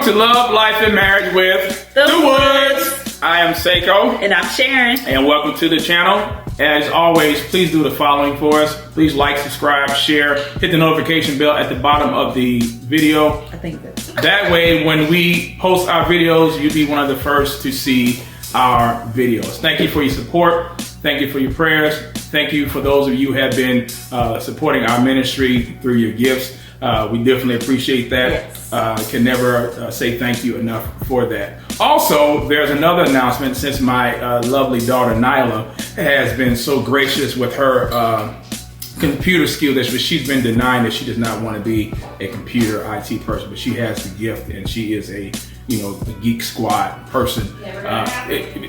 Welcome to Love, Life, and Marriage with The Woods. I am Saiko. And I'm Sharon. And welcome to the channel. As always, please do the following for us. Please like, subscribe, share, hit the notification bell at the bottom of the video. I think that's... That way, when we post our videos, you'll be one of the first to see our videos. Thank you for your support. Thank you for your prayers. Thank you for those of you who have been supporting our ministry through your gifts. We definitely appreciate that. Yes. Can never say thank you enough for that. Also, there's another announcement since my lovely daughter Nyla has been so gracious with her computer skill that she's been denying that she does not want to be a computer IT person, but she has the gift and she is a Geek Squad person. And let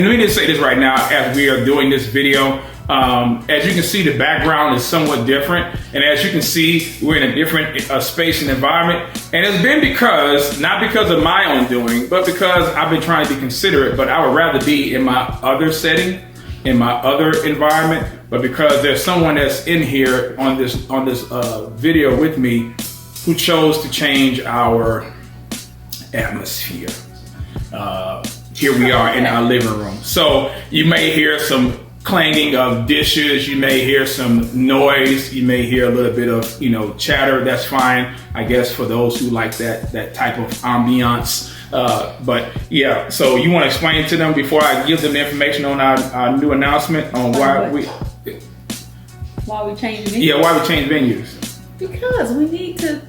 me just say this right now as we are doing this video. As you can see, the background is somewhat different, and as you can see, we're in a different space and environment, and it's been not because of my own doing, but because I've been trying to be considerate, but I would rather be in my other setting, in my other environment, but because there's someone that's in here on this video with me who chose to change our atmosphere. Here we are in our living room. So you may hear some clanging of dishes, you may hear some noise, you may hear a little bit of chatter. That's fine, I guess, for those who like that type of ambiance. But yeah, so you want to explain to them before I give them the information on our new announcement on why we change venues? Yeah, why we change venues. Because we need to,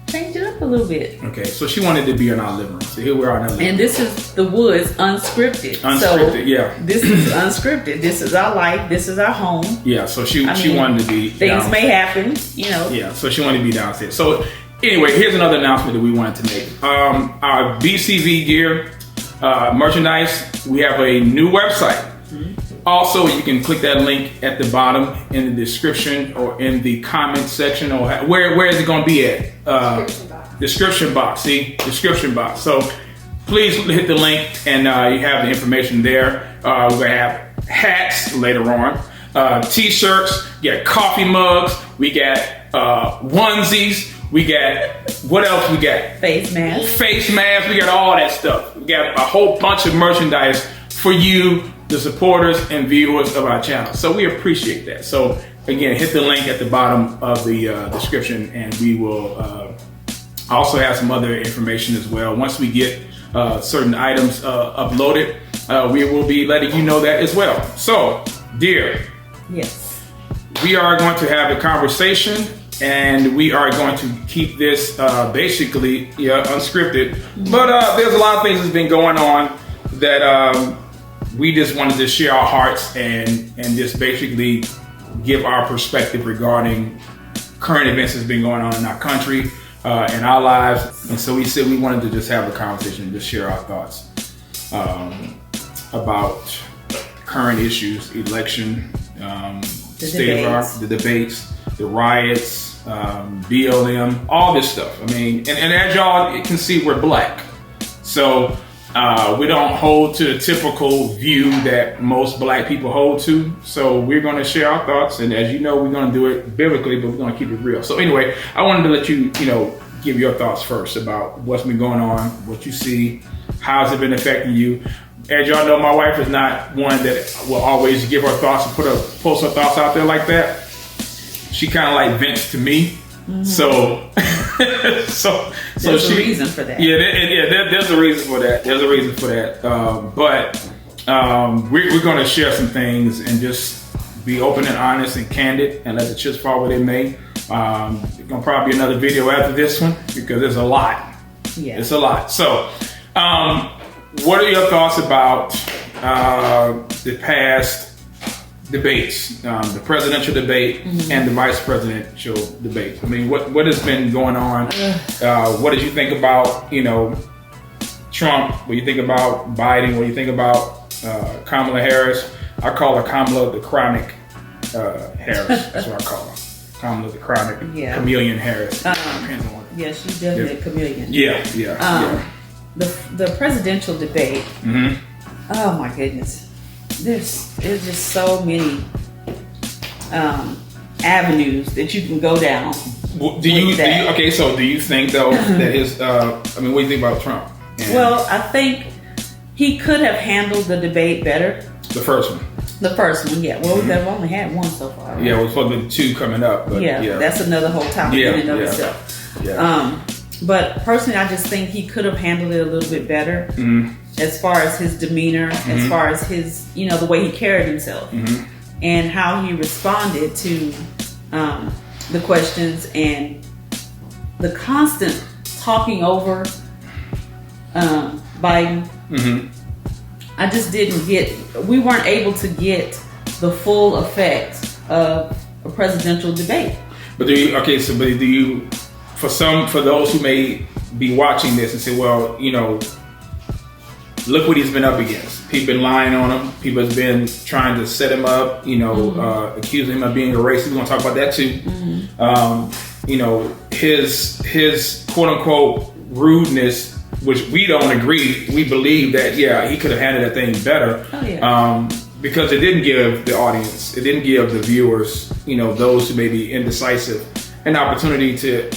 change it up a little bit. Okay, so she wanted to be in our living room. So here we are in our living room. And this is the Woods Unscripted. Unscripted, yeah. This is Unscripted. This is our life. This is our home. Yeah, so she wanted to be things downstairs. may happen, Yeah, so she wanted to be downstairs. So anyway, here's another announcement that we wanted to make. Our BCV gear merchandise, we have a new website. Also, you can click that link at the bottom in the description or in the comment section, or where is it going to be at? Description box. See, description box. So please hit the link and you have the information there. We're going to have hats later on, t-shirts, we got coffee mugs, we got onesies, we got, what else we got? Face masks. Face masks, we got all that stuff. We got a whole bunch of merchandise for you, the supporters and viewers of our channel. So we appreciate that. So again, hit the link at the bottom of the description, and we will also have some other information as well. Once we get certain items uploaded, we will be letting you know that as well. So, dear, yes, we are going to have a conversation, and we are going to keep this basically unscripted. But there's a lot of things that's been going on that we just wanted to share our hearts and just basically give our perspective regarding current events that's been going on in our country and our lives. And so we said we wanted to just have a conversation and just share our thoughts about current issues, election, the debates, the riots, BLM, all this stuff. I mean, and as y'all can see, we're black. So we don't hold to the typical view that most black people hold to. So we're going to share our thoughts. And as you know, we're going to do it biblically, but we're going to keep it real. So anyway, I wanted to let you, give your thoughts first about what's been going on, what you see, how's it been affecting you. As y'all know, my wife is not one that will always give her thoughts and post her thoughts out there like that. She kind of like vents to me. Mm-hmm. So there's a reason for that. There's a reason for that. There's a reason for that. But we're going to share some things and just be open and honest and candid and let the chips fall where they may. There's going to probably be another video after this one because there's a lot. Yeah, it's a lot. So, what are your thoughts about the past debates, the presidential debate and the vice presidential debate? I mean, what has been going on? What did you think about, Trump? What do you think about Biden? What do you think about Kamala Harris? I call her Kamala the Chronic Harris. That's what I call her. Kamala the Chronic Chameleon Harris. Yeah, she's definitely a chameleon. Yeah. The presidential debate. Oh my goodness. There's just so many avenues that you can go down Do you think though that his? What do you think about Trump? Well, I think he could have handled the debate better. The first one. The first one, yeah. Well, we've only had one so far. Right? Yeah, we're supposed to be 2 coming up. But yeah, that's another whole topic in and of itself. Yeah. But personally, I just think he could have handled it a little bit better as far as his demeanor, as far as his, the way he carried himself, and how he responded to the questions and the constant talking over Biden. I just didn't we weren't able to get the full effect of a presidential debate. But do you, for those who may be watching this and say, well, look what he's been up against. People been lying on him. People have been trying to set him up, accusing him of being a racist. We're going to talk about that too. His quote unquote rudeness, which we don't agree. We believe that, he could have handled that thing better. Oh, yeah. Because it didn't give the audience, it didn't give the viewers, those who may be indecisive, an opportunity to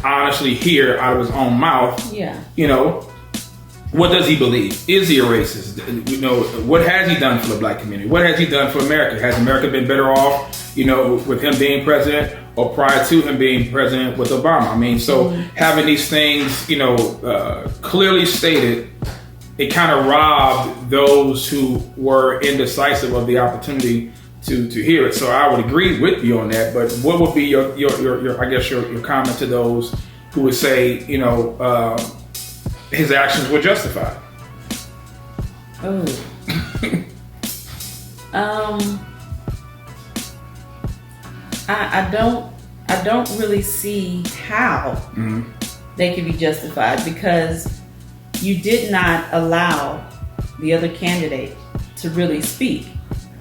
honestly hear out of his own mouth. Yeah. What does he believe? Is he a racist? What has he done for the black community? What has he done for America? Has America been better off, with him being president or prior to him being president with Obama? I mean, so having these things, clearly stated, it kind of robbed those who were indecisive of the opportunity to hear it. So I would agree with you on that. But what would be your comment to those who would say, his actions were justified? I don't really see how they could be justified, because you did not allow the other candidate to really speak.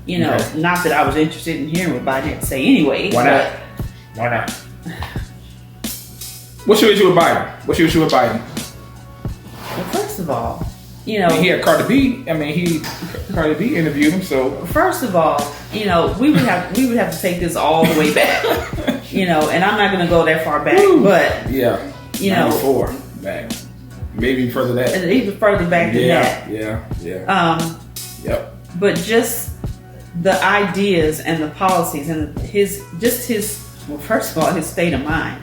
Not that I was interested in hearing what Biden had to say anyway. Why not? What's your issue with Biden? Well, first of all, he had Cardi B. Cardi B interviewed him. So first of all, we would have to take this all the way back. And I'm not going to go that far back, but 94 back, maybe even further back. Even further back than that. Yeah. Yep. But just the ideas and the policies and his first of all, his state of mind.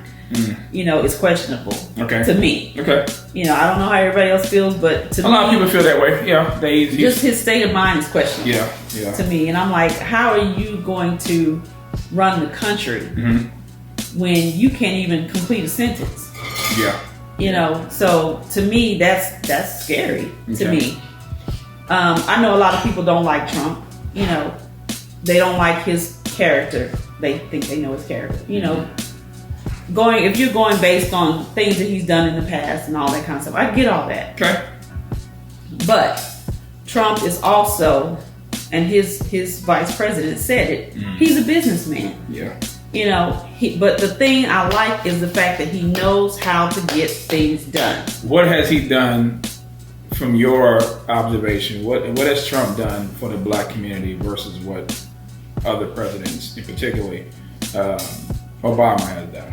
Is questionable. Okay. To me. Okay. I don't know how everybody else feels, but to me, a lot of people feel that way. Yeah. Just his state of mind is questionable. Yeah. To me, and I'm like, how are you going to run the country when you can't even complete a sentence? Yeah. So to me, that's scary to me. I know a lot of people don't like Trump. They don't like his character. They think they know his character. If you're going based on things that he's done in the past and all that kind of stuff, I get all that. Okay. But Trump is also, and his vice president said it, he's a businessman. Yeah. But the thing I like is the fact that he knows how to get things done. What has he done from your observation? What has Trump done for the black community versus what other presidents, in particularly Obama, has done?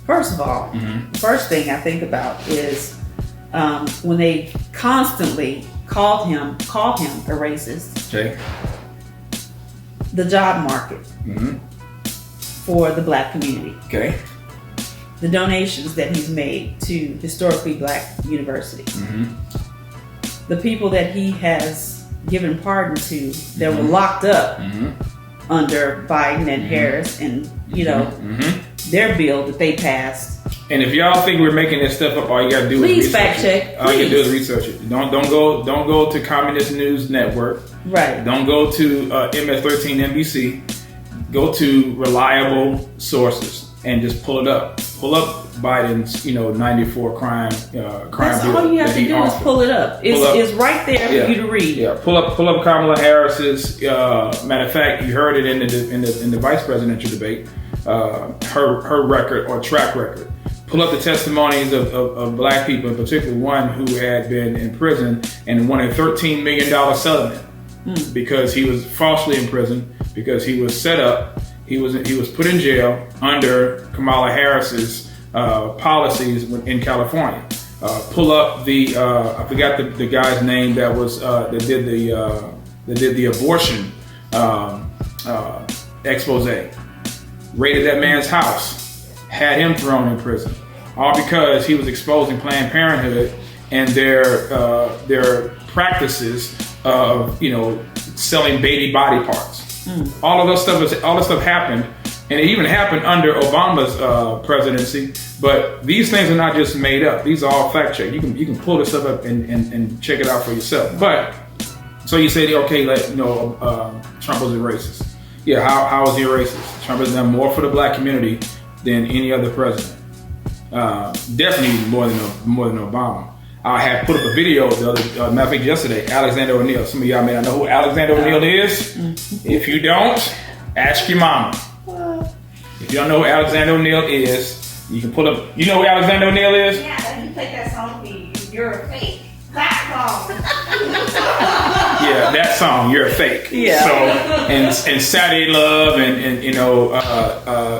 First of all, the first thing I think about is when they constantly called him a racist. Okay. The job market for the black community. Okay. The donations that he's made to historically black universities. The people that he has given pardon to that were locked up under Biden and Harris and their bill that they passed. And if y'all think we're making this stuff up, all you gotta do is research fact check. All you gotta do is research it. Don't go to Communist News Network. Right. Don't go to MS13 NBC. Go to reliable sources and just pull it up. Pull up Biden's 94 crime That's bill. all you have to do is pull it up. It's right there for you to read. Yeah. Pull up Kamala Harris's. Matter of fact, you heard it in the vice presidential debate. Her record or track record. Pull up the testimonies of black people, in particular one who had been in prison and won a $13 million settlement because he was falsely in prison, because he was set up. He was put in jail under Kamala Harris's policies in California. Pull up the I forgot the guy's name that was that did the abortion expose. Raided that man's house, had him thrown in prison, all because he was exposing Planned Parenthood and their practices of selling baby body parts. All this stuff happened, and it even happened under Obama's presidency. But these things are not just made up; these are all fact checked. You can pull this stuff up and check it out for yourself. But so you say, okay, Trump was a racist. Yeah, how is he a racist? Trump has done more for the black community than any other president. Definitely more than Obama. I had put up a video the other matter of fact yesterday. Alexander ONeil. Some of y'all may not know who Alexander ONeil is. If you don't, ask your mama. If you don't know who Alexander ONeil is, you can pull up. You know who Alexander ONeil is? Yeah, you played that song for you. You're a fake. That song. Yeah, that song, You're a Fake. Yeah. So and Saturday Love and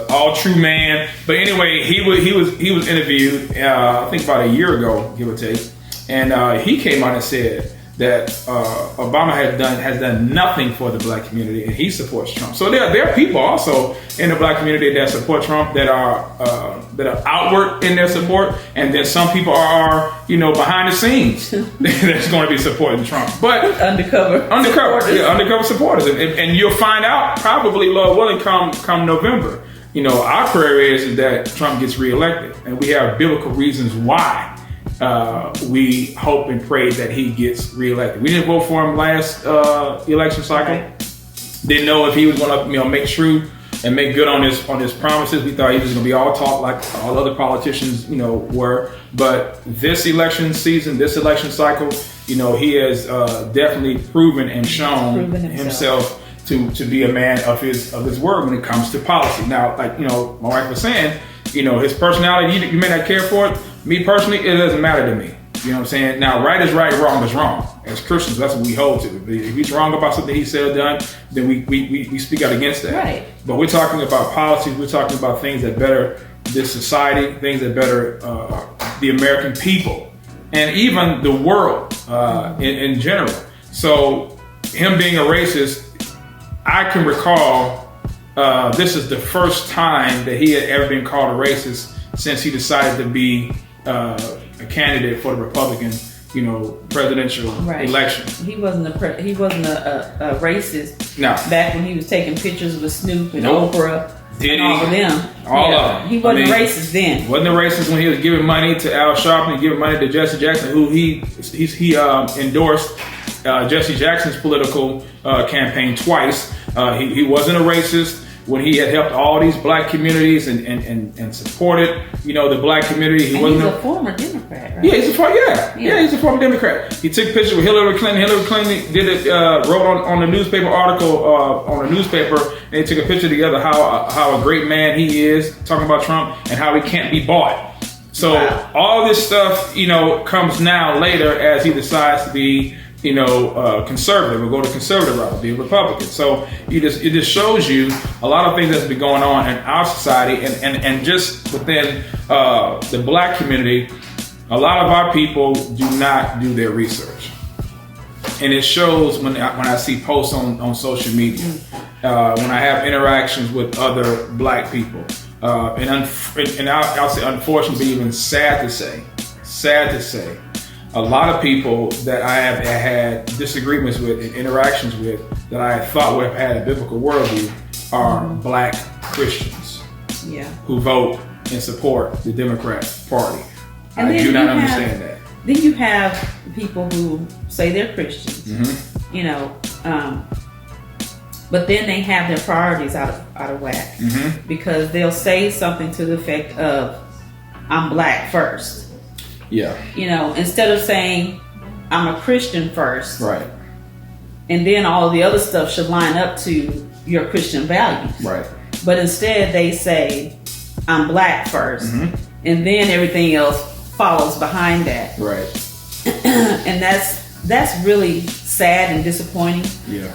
All True Man. But anyway, he was interviewed I think about a year ago, give or take, and he came out and said that Obama has done nothing for the black community, and he supports Trump. So there are people also in the black community that support Trump that are outward in their support, and then some people are behind the scenes that's going to be supporting Trump, but undercover supporters, and you'll find out probably, Lord willing, come November. Our prayer is that Trump gets reelected, and we have biblical reasons why. We hope and pray that he gets reelected. We didn't vote for him last election cycle. Right. Didn't know if he was going to make true and make good on his promises. We thought he was going to be all talk like all other politicians were. But this election season, this election cycle, he has definitely proven and shown himself to be a man of his word when it comes to policy. Now, like my wife was saying, his personality, you may not care for it. Me personally, it doesn't matter to me. You know what I'm saying? Now, right is right, wrong is wrong. As Christians, that's what we hold to. If he's wrong about something he said or done, then we speak out against that. Right. But we're talking about policies. We're talking about things that better this society, things that better the American people, and even the world in general. So, him being a racist, I can recall this is the first time that he had ever been called a racist since he decided to be a candidate for the Republican, presidential election. He wasn't a racist. No. Back when he was taking pictures with Snoop and Oprah. Did all of them. All of them. He wasn't racist then. Wasn't a racist when he was giving money to Al Sharpton and giving money to Jesse Jackson, who he endorsed Jesse Jackson's political campaign twice. He wasn't a racist when he had helped all these black communities and supported, the black community. He's a former Democrat, right? Yeah, he's a former Democrat. He took pictures with Hillary Clinton. Hillary Clinton wrote on a newspaper article on a newspaper, and they took a picture together how a great man he is, talking about Trump and how he can't be bought. So all this stuff, comes now later as he decides to be conservative, or go the conservative route, be a Republican. So it just shows you a lot of things that's been going on in our society, and just within the black community. A lot of our people do not do their research, and it shows when I see posts on social media, when I have interactions with other black people, and I'll say unfortunately, even sad to say. A lot of people that I have had disagreements with and interactions with that I thought would have had a biblical worldview are black Christians who vote and support the Democrat Party. I do not understand that. Then you have people who say they're Christians, but then they have their priorities out of whack because they'll say something to the effect of, "I'm black first." Yeah. Instead of saying, "I'm a Christian first," right, and then all of the other stuff should line up to your Christian values. Right. But instead they say, "I'm black first," and then everything else follows behind that. Right. And that's really sad and disappointing. Yeah.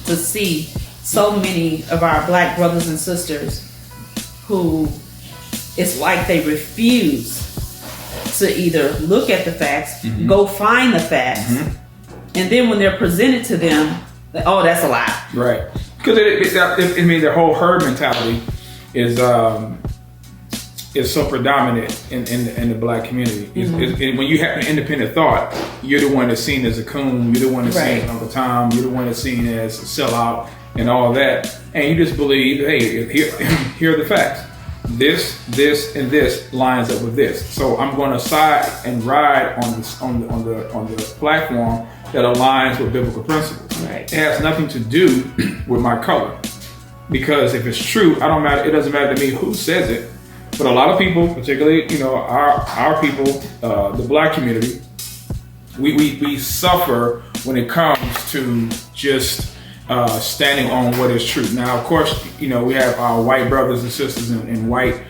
To see so many of our black brothers and sisters who it's like they refuse to either look at the facts, go find the facts, and then when they're presented to them, oh, that's a lie. Right. Because I mean, their whole herd mentality is so predominant in the black community. When you have an independent thought, you're the one that's seen as a coon, you're the one that's seen as Uncle Tom, you're the one that's seen as a sellout and all that, and you just believe, hey, here are the facts. This, and this lines up with this. So I'm going to side and ride on the platform that aligns with biblical principles. Right. It has nothing to do with my color, because if it's true, it doesn't matter to me who says it. But a lot of people, particularly our people, the black community, we suffer when it comes to just standing on what is true. Now, of course, we have our white brothers and sisters and white,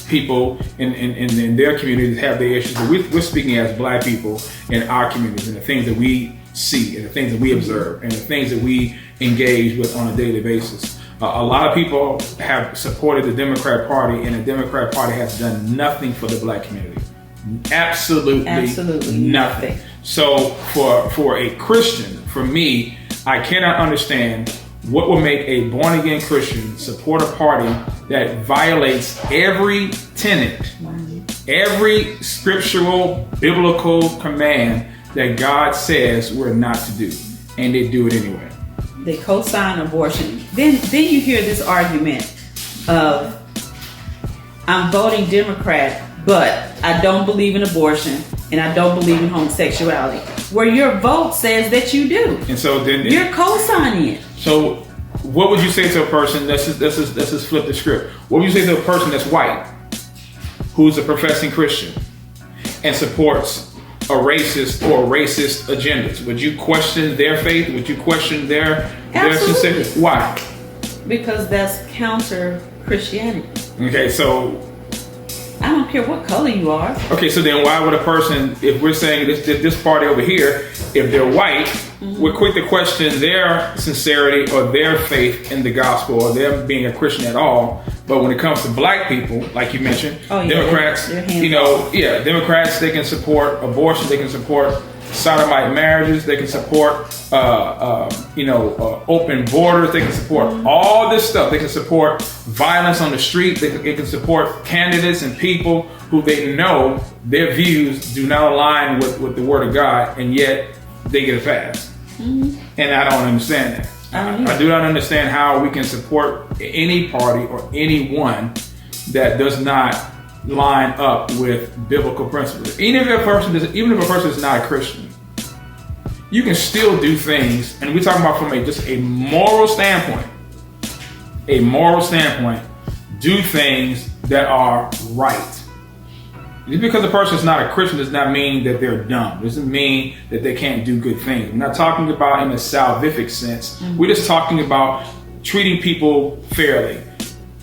people in their communities have their issues. But we're speaking as black people in our communities and the things that we see and the things that we observe and the things that we engage with on a daily basis. A lot of people have supported the Democrat Party, and the Democrat Party has done nothing for the black community. Absolutely nothing. So for a Christian, for me, I cannot understand what will make a born-again Christian support a party that violates every tenet, every scriptural, biblical command that God says we're not to do, and they do it anyway. They co-sign abortion. Then you hear this argument of, I'm voting Democrat, but I don't believe in abortion and I don't believe in homosexuality. Where your vote says that you do. And so then you're co-signing it. So what would you say to a person, let's just flip the script. What would you say to a person that's white, who's a professing Christian and supports a racist or racist agendas? Would you question their faith? Would you question their sincerity? Why? Because that's counter Christianity. Okay, so I don't care what color you are. Okay, so then why would a person, if we're saying this party over here, if they're white, we're quick to question their sincerity or their faith in the gospel or them being a Christian at all. But when it comes to black people, like you mentioned, Democrats, Democrats, they can support abortion, they can support sodomite marriages, they can support, open borders, they can support all this stuff. They can support violence on the street, they can support candidates and people who they know their views do not align with the word of God, and yet they get a pass. And I don't understand that. I do not understand how we can support any party or anyone that does not line up with biblical principles. Even if a person is not a Christian, you can still do things, and we're talking about from just a moral standpoint. A moral standpoint, do things that are right. Just because a person is not a Christian does not mean that they're dumb. It doesn't mean that they can't do good things. We're not talking about in a salvific sense. We're just talking about treating people fairly,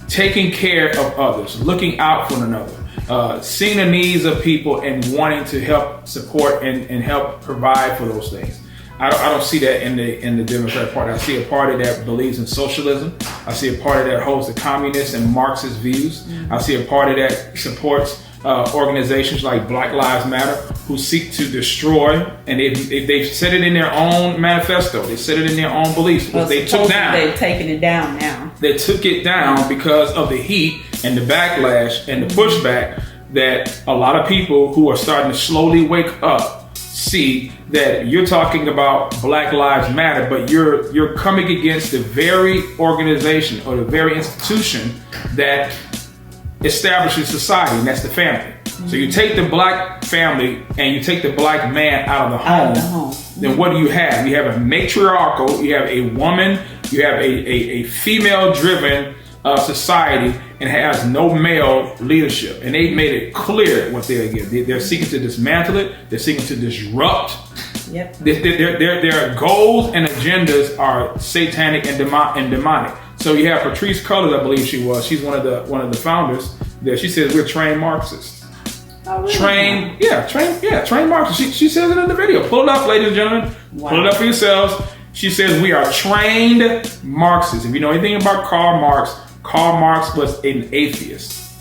taking care of others, looking out for one another, seeing the needs of people and wanting to help support and help provide for those things. I don't see that in the Democrat Party. I see a party that believes in socialism. I see a party that holds the communist and Marxist views. I see a party that supports organizations like Black Lives Matter, who seek to destroy, and they've said it in their own manifesto. They said it in their own beliefs. Well, they took down. They've taken it down now. They took it down because of the heat and the backlash and the pushback that a lot of people who are starting to slowly wake up see that you're talking about Black Lives Matter, but you're coming against the very organization or the very institution that establishes society, and that's the family. So you take the black family and you take the black man out of the home, then what do you have? You have a matriarchal, you have a woman, you have a female-driven society, and has no male leadership. And they made it clear what they're against. They're seeking to dismantle it. They're seeking to disrupt. Yep. Their goals and agendas are satanic and demonic. So you have Patrice Cullors, I believe she was. She's one of the founders. There, she says we're trained Marxists. Oh, really? Trained Trained Marxists. She says it in the video. Pull it up, ladies and gentlemen. Wow. Pull it up for yourselves. She says we are trained Marxists. If you know anything about Karl Marx was an atheist.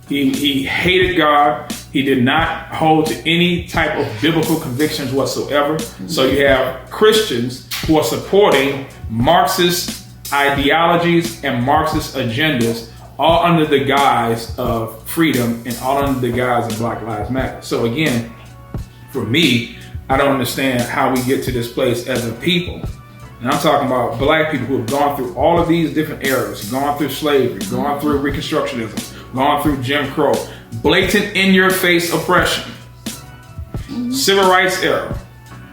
He hated God. He did not hold to any type of biblical convictions whatsoever. So you have Christians who are supporting Marxist ideologies and Marxist agendas, all under the guise of freedom and all under the guise of Black Lives Matter. So again, for me, I don't understand how we get to this place as a people. And I'm talking about black people who have gone through all of these different eras, gone through slavery, gone through Reconstructionism, gone through Jim Crow, blatant in-your-face oppression, civil rights era.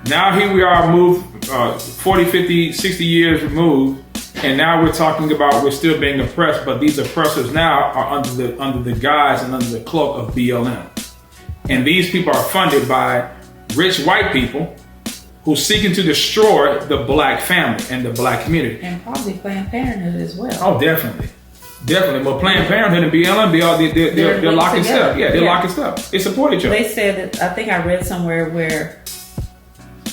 Now here we are moved 40, 50, 60 years removed, and now we're talking about we're still being oppressed, but these oppressors now are under the guise and under the cloak of BLM. And these people are funded by rich white people who's seeking to destroy the black family and the black community. And probably Planned Parenthood as well. Oh, definitely. Definitely. But Planned Parenthood and BLM, they're locking stuff. Yeah, they're locking stuff. They support each other. They said that, I think I read somewhere where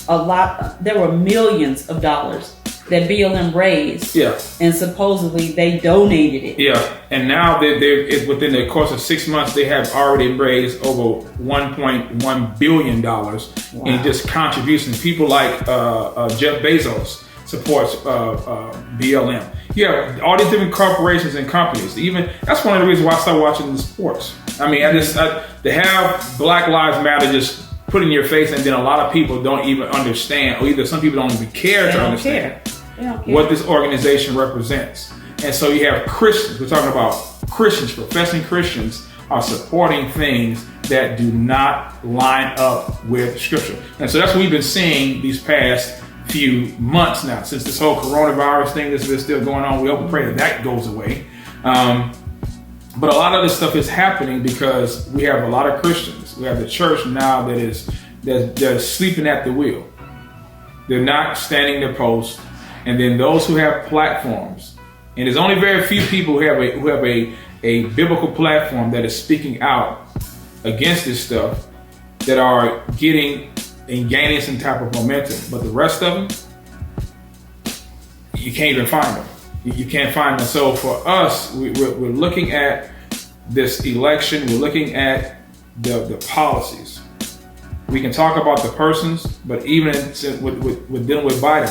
there were millions of dollars that BLM raised. Yeah. And supposedly they donated it. Yeah. And now they're within the course of 6 months, they have already raised over $1.1 billion in just contributions. People like Jeff Bezos supports BLM. Yeah, all these different corporations and companies. Even that's one of the reasons why I started watching the sports. I mean, to have Black Lives Matter just put in your face, and then a lot of people don't even understand, or either some people don't even care to understand what this organization represents. And so you have Christians. We're talking about Christians, professing Christians, are supporting things that do not line up with Scripture. And so that's what we've been seeing these past few months now, since this whole coronavirus thing that's still going on. We hope and pray that goes away. But a lot of this stuff is happening because we have a lot of Christians. We have the church now they're sleeping at the wheel. They're not standing their post. And then those who have platforms, and there's only very few people who have a biblical platform that is speaking out against this stuff, that are getting and gaining some type of momentum. But the rest of them, you can't even find them. You can't find them. So for us, we're looking at this election. We're looking at the policies. We can talk about the persons, but even with dealing with Biden,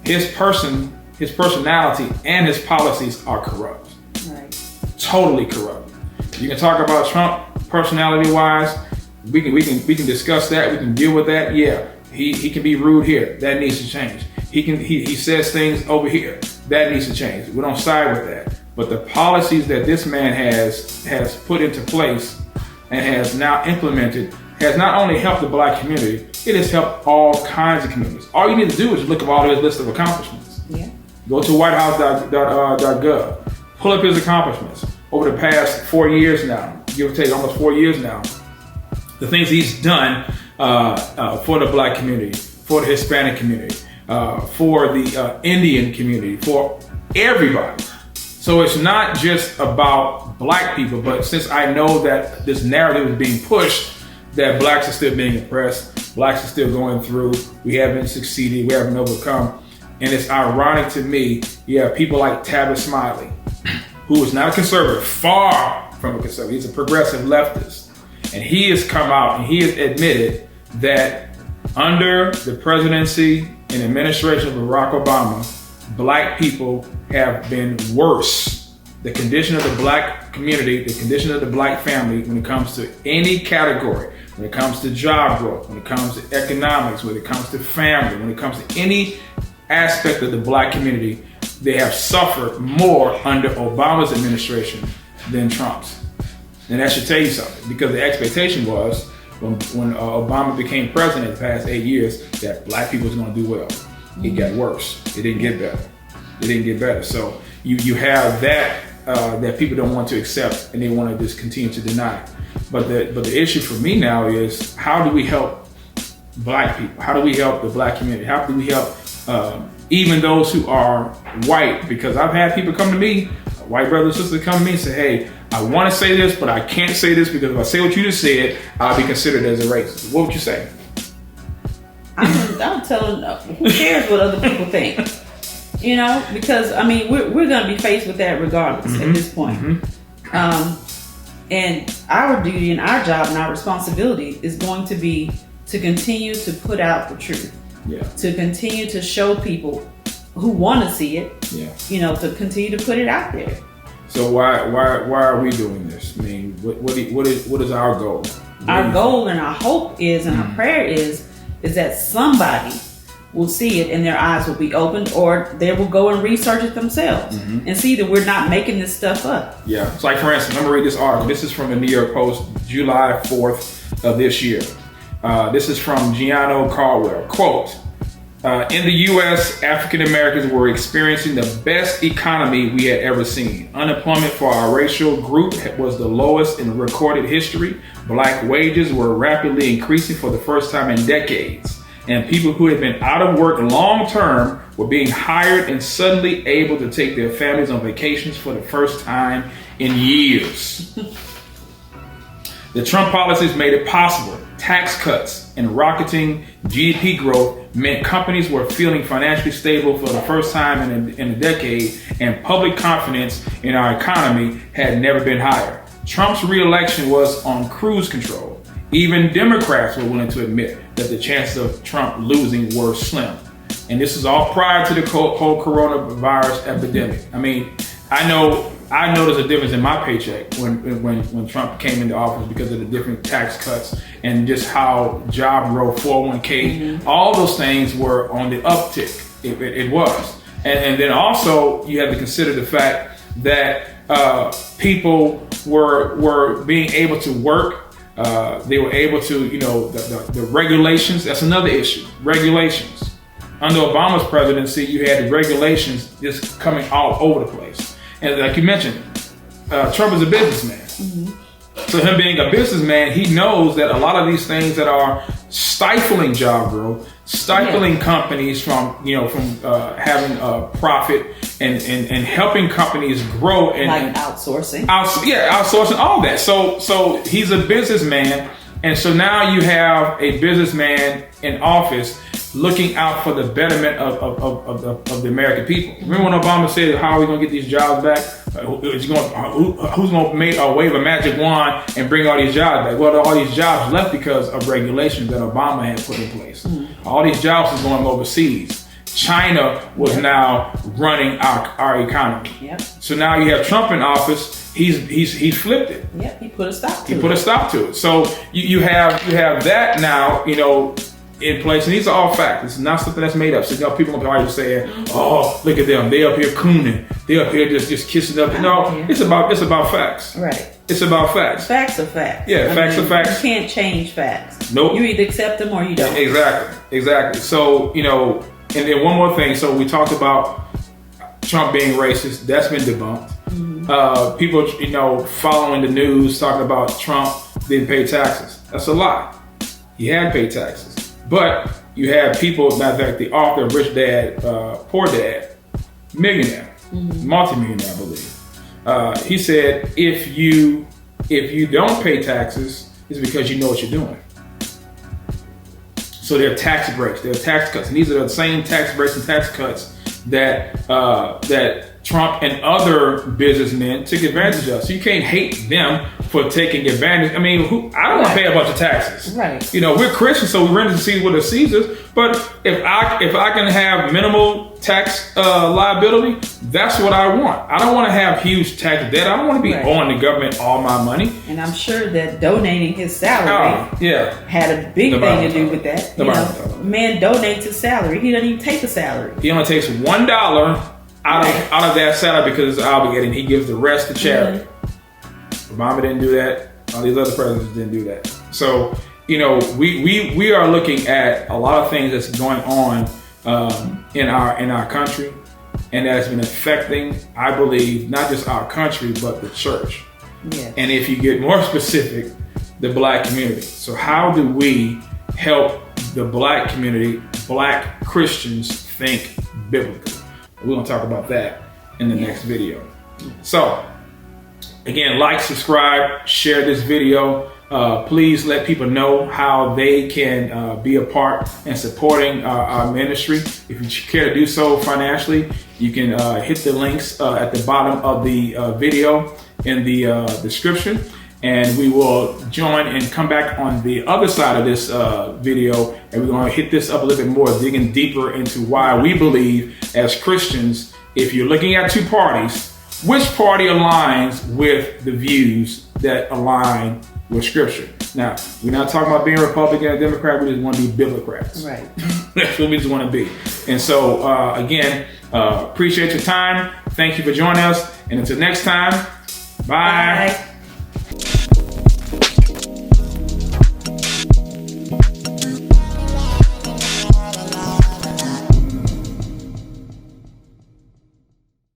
his personality and his policies are corrupt. Right. Totally corrupt. You can talk about Trump personality-wise. We can discuss that. We can deal with that. Yeah, he can be rude here. That needs to change. He says things over here. That needs to change. We don't side with that. But the policies that this man has put into place and has now implemented has not only helped the black community, it has helped all kinds of communities. All you need to do is look at all his list of accomplishments. Yeah. Go to whitehouse.gov. Pull up his accomplishments over the past 4 years now, give or take almost 4 years now. The things he's done for the black community, for the Hispanic community, for the Indian community, for everybody. So it's not just about black people, but since I know that this narrative is being pushed, that blacks are still being oppressed, blacks are still going through, we haven't succeeded, we haven't overcome. And it's ironic to me, you have people like Tavis Smiley, who is not a conservative, far from a conservative, he's a progressive leftist. And he has come out and he has admitted that under the presidency and administration of Barack Obama, black people have been worse. The condition of the black community, the condition of the black family, when it comes to any category, when it comes to job growth, when it comes to economics, when it comes to family, when it comes to any aspect of the black community, they have suffered more under Obama's administration than Trump's. And that should tell you something, because the expectation was when Obama became president the past 8 years that black people was going to do well. It got worse. It didn't get better. It didn't get better. So you have that that people don't want to accept, and they want to just continue to deny. But the issue for me now is, how do we help black people? How do we help the black community? How do we help even those who are white? Because I've had people come to me, white brothers and sisters come to me and say, hey, I want to say this, but I can't say this because if I say what you just said, I'll be considered as a racist. What would you say? I'm telling, who cares what other people think? You know, because I mean, we're going to be faced with that regardless at this point. And our duty and our job and our responsibility is going to be to continue to put out the truth. Yeah. To continue to show people who want to see it. Yeah. You know, to continue to put it out there. So why are we doing this? I mean, what is our goal? Our goal and our hope is, and our prayer is that somebody will see it and their eyes will be opened, or they will go and research it themselves and see that we're not making this stuff up. Yeah. It's like, for instance, I'm gonna read this article. This is from the New York Post, July 4th of this year. This is from Gianno Caldwell. Quote, in the U.S., African Americans were experiencing the best economy we had ever seen. Unemployment for our racial group was the lowest in recorded history. Black wages were rapidly increasing for the first time in decades. And people who had been out of work long term were being hired and suddenly able to take their families on vacations for the first time in years. The Trump policies made it possible. Tax cuts and rocketing GDP growth meant companies were feeling financially stable for the first time in a decade, and public confidence in our economy had never been higher. Trump's re-election was on cruise control. Even Democrats were willing to admit that the chances of Trump losing were slim. And this is all prior to the whole coronavirus epidemic. I mean, I know there's a difference in my paycheck when Trump came into office because of the different tax cuts and just how job growth, 401k, all those things were on the uptick. It was. And then also you have to consider the fact that people were being able to work. They were able to, the regulations, that's another issue, regulations. Under Obama's presidency, you had the regulations just coming all over the place. And like you mentioned, Trump is a businessman. So him being a businessman, he knows that a lot of these things that are stifling job growth, stifling companies from having a profit and helping companies grow and like outsourcing. Outsourcing all that. So he's a businessman, and so now you have a businessman in office looking out for the betterment of the American people. Remember when Obama said, "How are we going to get these jobs back? Who's going to wave a magic wand and bring all these jobs back?" Well, all these jobs left because of regulations that Obama had put in place. All these jobs was going overseas. China was now running our economy. Yep. So now you have Trump in office. He's flipped it. Yep. He put a stop to it. He put a stop to it. So you have that now. In place, and these are all facts. It's not something that's made up. So people are always saying, "Oh, look at them. They up here cooning. They up here just kissing up." No, it's about facts. Right. It's about facts. Facts are facts. Yeah, facts are facts. You can't change facts. Nope. You either accept them or you don't. Exactly. So and then one more thing. So we talked about Trump being racist. That's been debunked. People, following the news talking about Trump didn't pay taxes. That's a lie. He had paid taxes. But you have people, matter of fact, the author of Rich Dad, Poor Dad, millionaire, multimillionaire, I believe. He said, if you don't pay taxes, it's because you know what you're doing. So there are tax breaks, there are tax cuts, and these are the same tax breaks and tax cuts that Trump and other businessmen took advantage of. So you can't hate them for taking advantage. I mean, I don't want to pay a bunch of taxes. Right. We're Christians, so we render to Caesar what is Caesar's. But if I can have minimal tax liability, that's what I want. I don't want to have huge tax debt. I don't want to be owing the government all my money. And I'm sure that donating his salary had a big thing to do with that. Man donates his salary. He doesn't even take a salary. He only takes $1 out of that salary because it's obligated, and he gives the rest to charity. Obama didn't do that. All these other presidents didn't do that. So, we are looking at a lot of things that's going on in our country, and that's been affecting, I believe, not just our country but the church. Yes. And if you get more specific, the black community. So how do we help the black community, black Christians, think biblically? We're going to talk about that in the next video. So, again, like, subscribe, share this video. please let people know how they can be a part in supporting our ministry. If you care to do so financially, you can hit the links at the bottom of the video in the description. And we will join and come back on the other side of this video, and we're going to hit this up a little bit more, digging deeper into why we believe as Christians, if you're looking at two parties, which party aligns with the views that align with Scripture. Now, we're not talking about being Republican or Democrat, we just want to be Biblicrats. Right. That's what we just want to be. And so, again, appreciate your time. Thank you for joining us. And until next time, bye.